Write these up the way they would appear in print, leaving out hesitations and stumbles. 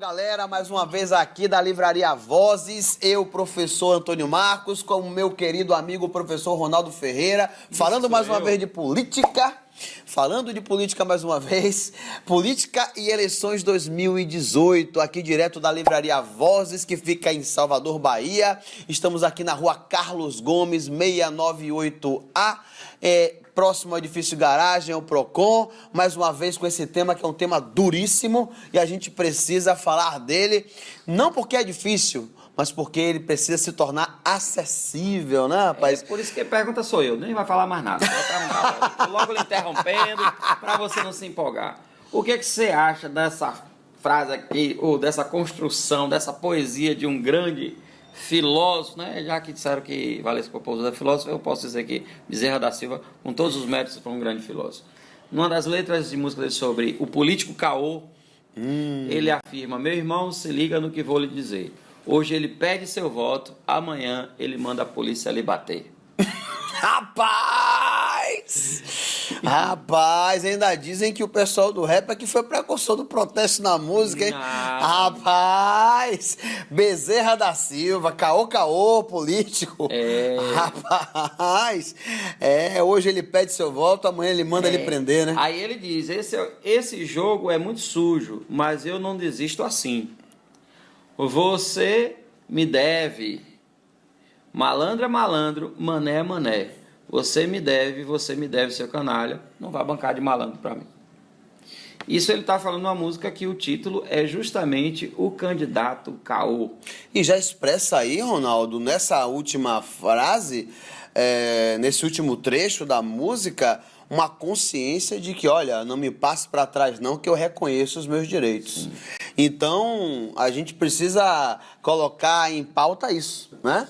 galera, mais uma vez aqui da Livraria Vozes, eu, professor Antônio Marcos, com o meu querido amigo professor Ronaldo Ferreira, falando mais uma vez de política, mais uma vez, política e eleições 2018, aqui direto da Livraria Vozes, que fica em Salvador, Bahia. Estamos aqui na rua Carlos Gomes, 698A, próximo ao edifício Garagem, o Procon, mais uma vez com esse tema que é um tema duríssimo e a gente precisa falar dele, não porque é difícil, mas porque ele precisa se tornar acessível, né, rapaz? É por isso que a pergunta sou eu, nem vai falar mais nada. Vai perguntar logo lhe interrompendo, para você não se empolgar. O que você acha dessa frase aqui, ou dessa construção, dessa poesia de um grande filósofo, né? Já que disseram que Valesca Popozuda é filósofo, eu posso dizer que Bezerra da Silva, com todos os méritos, foi um grande filósofo. Numa das letras de música dele sobre o político caô, ele afirma: meu irmão, se liga no que vou lhe dizer. Hoje ele pede seu voto, amanhã ele manda a polícia lhe bater. Rapaz, ainda dizem que o pessoal do rap é que foi precursor do protesto na música, hein? Rapaz, Bezerra da Silva, caô, político. Rapaz, hoje ele pede seu voto, amanhã ele manda ele prender, né? Aí ele diz: esse jogo é muito sujo, mas eu não desisto assim. Você me deve. Malandro é malandro, mané é mané. Você me deve, seu canalha. Não vai bancar de malandro pra mim. Isso ele tá falando numa música que o título é justamente O Candidato Caô. E já expressa aí, Ronaldo, nessa última frase, nesse último trecho da música, uma consciência de que, olha, não me passe para trás não, que eu reconheço os meus direitos. Sim. Então, a gente precisa colocar em pauta isso, né?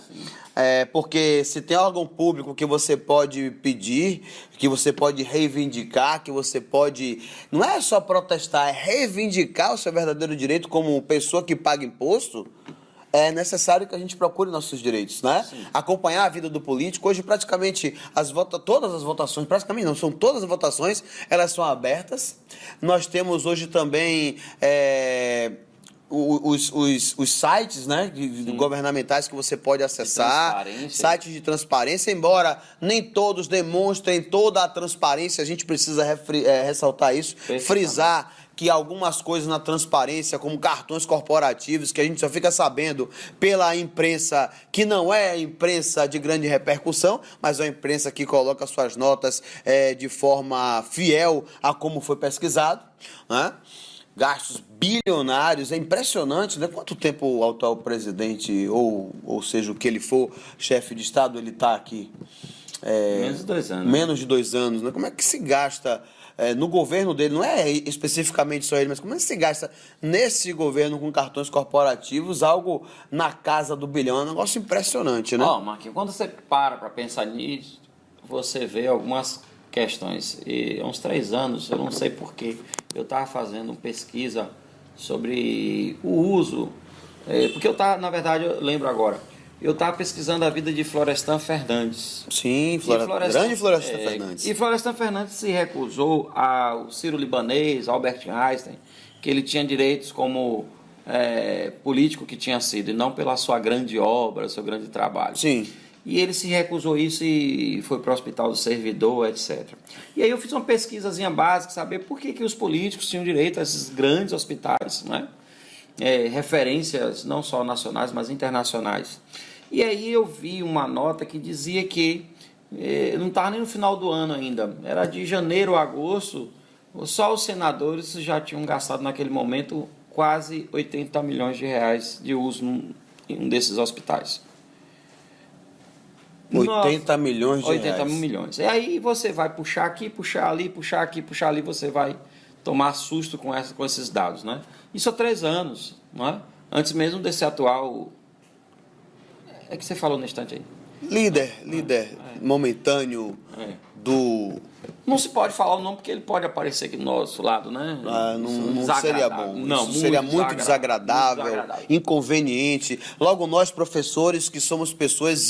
Porque se tem órgão público que você pode pedir, que você pode reivindicar, que você pode... Não é só protestar, é reivindicar o seu verdadeiro direito como pessoa que paga imposto. É necessário que a gente procure nossos direitos, né? Sim. Acompanhar a vida do político. Hoje, praticamente, todas as votações, praticamente não, são todas as votações, elas são abertas. Nós temos hoje também os sites, né, governamentais que você pode acessar, sites de transparência, embora nem todos demonstrem toda a transparência, a gente precisa ressaltar isso, frisar que algumas coisas na transparência, como cartões corporativos, que a gente só fica sabendo pela imprensa, que não é a imprensa de grande repercussão, mas é a imprensa que coloca suas notas de forma fiel a como foi pesquisado, né? Gastos bilionários, é impressionante, né? Quanto tempo o atual presidente, ou seja, o que ele for, chefe de Estado, ele está aqui? Menos de 2 anos. Menos de 2 anos, né? Como é que se gasta no governo dele, não é especificamente só ele, mas como é que se gasta nesse governo com cartões corporativos algo na casa do bilhão? É um negócio impressionante, né? Marquinhos, quando você para pensar nisso, você vê algumas questões. E há uns 3 anos, eu não sei porquê, eu estava fazendo pesquisa sobre o uso, porque eu estava, na verdade, eu lembro agora, eu estava pesquisando a vida de Florestan Fernandes. Sim, grande Florestan Fernandes. E Florestan Fernandes se recusou ao Sírio-Libanês, Albert Einstein, que ele tinha direitos como político que tinha sido, e não pela sua grande obra, seu grande trabalho. Sim. E ele se recusou isso e foi para o Hospital do Servidor, etc. E aí eu fiz uma pesquisazinha básica, saber por que os políticos tinham direito a esses grandes hospitais, né? Referências não só nacionais, mas internacionais. E aí eu vi uma nota que dizia que, não estava nem no final do ano ainda, era de janeiro a agosto, só os senadores já tinham gastado naquele momento quase 80 milhões de reais de uso em um desses hospitais. 80 milhões de 80 reais. milhões. E aí você vai puxar aqui, puxar ali, puxar aqui, puxar ali, você vai tomar susto com esses dados, né? Isso há 3 anos, não é? Antes mesmo desse atual... É que você falou no instante aí. Líder momentâneo do Não se pode falar o nome porque ele pode aparecer aqui do nosso lado, né? Não seria bom. Não, isso seria muito desagradável, inconveniente. Logo nós, professores, que somos pessoas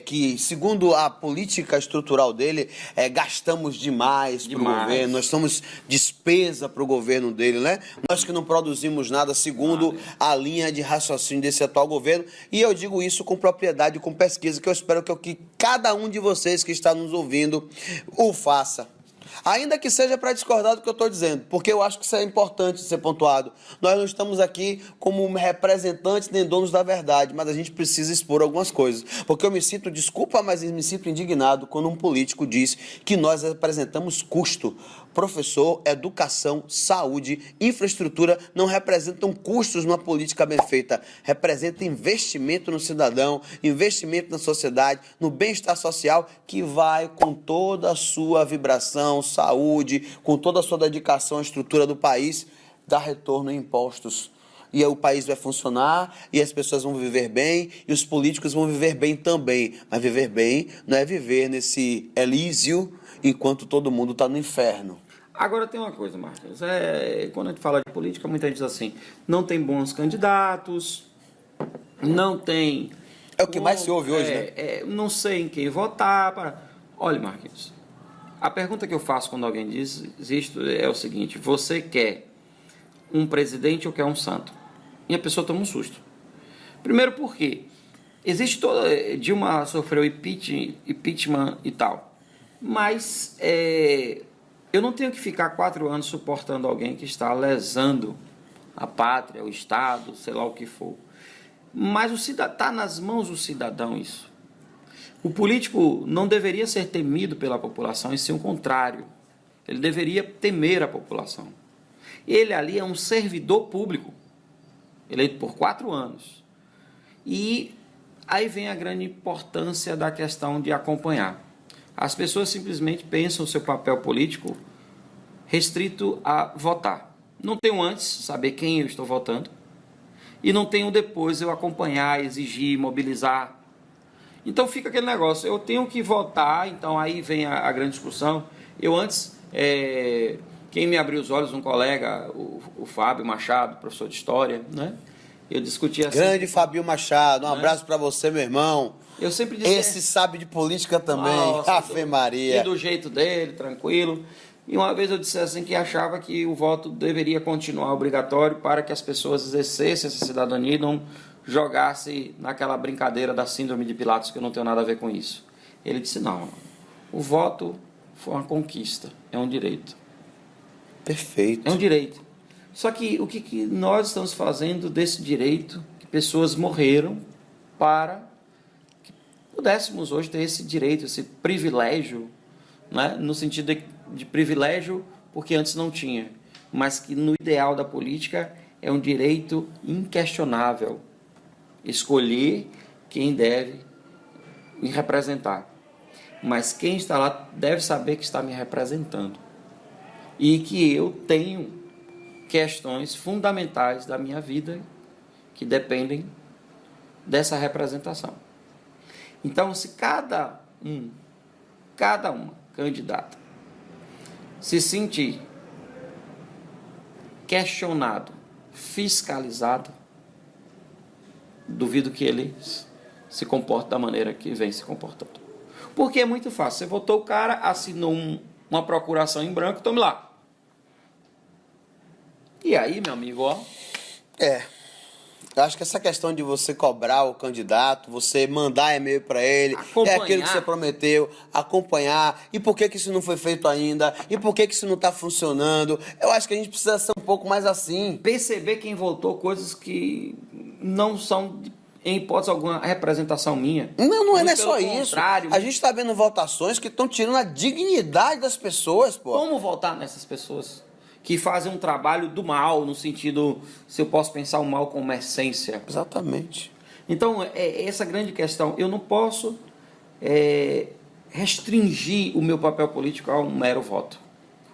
que, segundo a política estrutural dele, gastamos demais para o governo, nós somos despesa para o governo dele, né? Nós que não produzimos nada segundo a linha de raciocínio desse atual governo. E eu digo isso com propriedade, com pesquisa, que eu espero que cada um de vocês que está nos ouvindo o faça. Ainda que seja para discordar do que eu estou dizendo, porque eu acho que isso é importante ser pontuado. Nós não estamos aqui como representantes nem donos da verdade, mas a gente precisa expor algumas coisas. Porque eu me sinto, desculpa, mas me sinto indignado quando um político diz que nós representamos custo. Professor, educação, saúde, infraestrutura não representam custos numa política bem feita. Representa investimento no cidadão, investimento na sociedade, no bem-estar social, que vai com toda a sua vibração, saúde, com toda a sua dedicação à estrutura do país, dar retorno em impostos. E aí o país vai funcionar, e as pessoas vão viver bem, e os políticos vão viver bem também. Mas viver bem não é viver nesse Elísio enquanto todo mundo está no inferno. Agora tem uma coisa, Marcos. Quando a gente fala de política, muita gente diz assim, não tem bons candidatos, não tem... É o que mais se ouve hoje, né? Não sei em quem votar. Olha, Marquinhos, a pergunta que eu faço quando alguém diz isto é o seguinte: você quer um presidente ou quer um santo? E a pessoa toma um susto. Primeiro porque existe toda... Dilma sofreu impeachment e tal. Mas eu não tenho que ficar 4 anos suportando alguém que está lesando a pátria, o Estado, sei lá o que for. Mas está nas mãos do cidadão isso. O político não deveria ser temido pela população, e sim o contrário. Ele deveria temer a população. Ele ali é um servidor público, eleito por 4 anos. E aí vem a grande importância da questão de acompanhar. As pessoas simplesmente pensam o seu papel político restrito a votar. Não tenho antes saber quem eu estou votando, e não tenho depois eu acompanhar, exigir, mobilizar. Então fica aquele negócio, eu tenho que votar, então aí vem a grande discussão. Eu antes, quem me abriu os olhos, um colega, o Fábio Machado, professor de História, né? Eu discutia assim... Grande Fábio Machado, um abraço para você, meu irmão. Eu sempre dizia... Esse sabe de política também, Ave Maria. E do jeito dele, tranquilo. E uma vez eu disse assim que achava que o voto deveria continuar obrigatório para que as pessoas exercessem essa cidadania e não jogassem naquela brincadeira da síndrome de Pilatos, que eu não tenho nada a ver com isso. Ele disse, não, o voto foi uma conquista, é um direito. Perfeito. É um direito. Só que o que nós estamos fazendo desse direito, que pessoas morreram para que pudéssemos hoje ter esse direito, esse privilégio, né? No sentido de privilégio, porque antes não tinha, mas que no ideal da política é um direito inquestionável, escolher quem deve me representar. Mas quem está lá deve saber que está me representando e que eu tenho questões fundamentais da minha vida que dependem dessa representação. Então, se cada uma candidata se sentir questionado, fiscalizado, duvido que ele se comporte da maneira que vem se comportando. Porque é muito fácil. Você votou o cara, assinou uma procuração em branco, tome lá. E aí, meu amigo, ó... Eu acho que essa questão de você cobrar o candidato, você mandar e-mail para ele, acompanhar. É aquilo que você prometeu, acompanhar, e por que isso não foi feito ainda, e por que isso não está funcionando. Eu acho que a gente precisa ser um pouco mais assim. Perceber quem votou coisas que não são, em hipótese alguma, a representação minha. Não é só isso. Contrário. A gente está vendo votações que estão tirando a dignidade das pessoas, pô. Como votar nessas pessoas que fazem um trabalho do mal, no sentido, se eu posso pensar o mal como essência? Exatamente. Então, essa grande questão. Eu não posso restringir o meu papel político a um mero voto.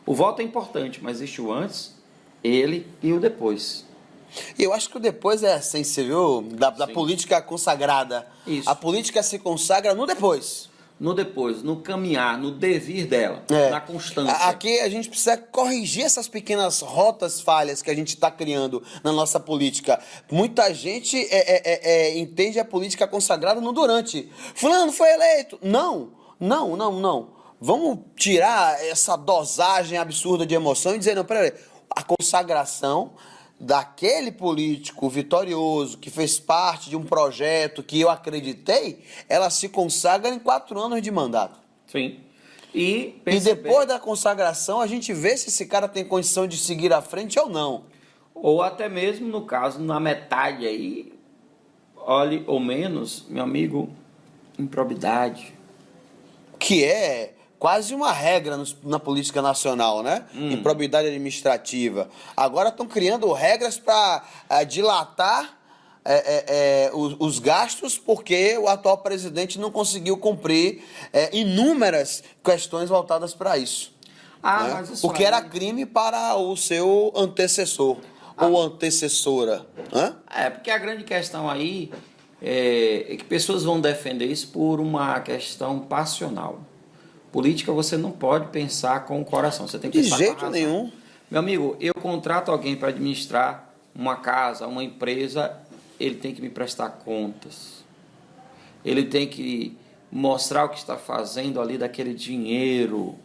O voto é importante, mas existe o antes, ele e o depois. E eu acho que o depois é a essência, viu? Da política consagrada. Isso. A política se consagra no depois. no depois, no caminhar, no devir dela, na constância. Aqui a gente precisa corrigir essas pequenas rotas falhas que a gente está criando na nossa política. Muita gente entende a política consagrada no durante. Fulano foi eleito. Não. Vamos tirar essa dosagem absurda de emoção e dizer, não, peraí, a consagração daquele político vitorioso que fez parte de um projeto que eu acreditei, ela se consagra em 4 anos de mandato. Sim. E depois da consagração, a gente vê se esse cara tem condição de seguir à frente ou não. Ou até mesmo, no caso, na metade aí, olhe ou menos, meu amigo, improbidade. Que é quase uma regra na política nacional, né? Improbidade administrativa. Agora estão criando regras para dilatar os gastos porque o atual presidente não conseguiu cumprir inúmeras questões voltadas para isso. Né? Mas isso porque era crime para o seu antecessor ou antecessora. Porque a grande questão aí é que pessoas vão defender isso por uma questão passional. Política você não pode pensar com o coração, você tem que pensar de com a jeito razão. nenhum. Meu amigo, eu contrato alguém para administrar uma casa, uma empresa, ele tem que me prestar contas. Ele tem que mostrar o que está fazendo ali daquele dinheiro,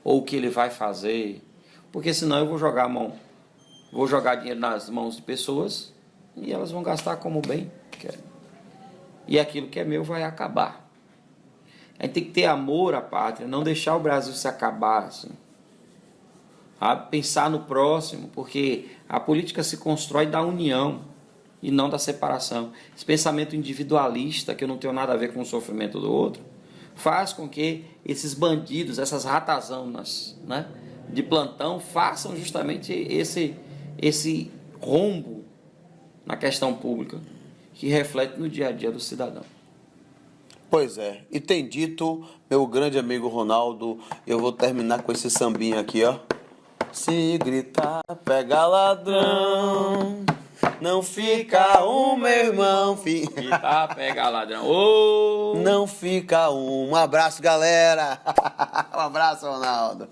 ou o que ele vai fazer. Porque senão eu vou jogar dinheiro nas mãos de pessoas e elas vão gastar como bem querem. E aquilo que é meu vai acabar. A gente tem que ter amor à pátria, não deixar o Brasil se acabar assim. Pensar no próximo, porque a política se constrói da união e não da separação. Esse pensamento individualista, que eu não tenho nada a ver com o sofrimento do outro, faz com que esses bandidos, essas ratazanas, né, de plantão, façam justamente esse rombo na questão pública, que reflete no dia a dia do cidadão. Pois é, e tem dito, meu grande amigo Ronaldo, eu vou terminar com esse sambinha aqui, ó. Se gritar, pega ladrão, não fica um, meu irmão. Gritar, pega ladrão. Oh! Não fica um. Um abraço, galera. Um abraço, Ronaldo.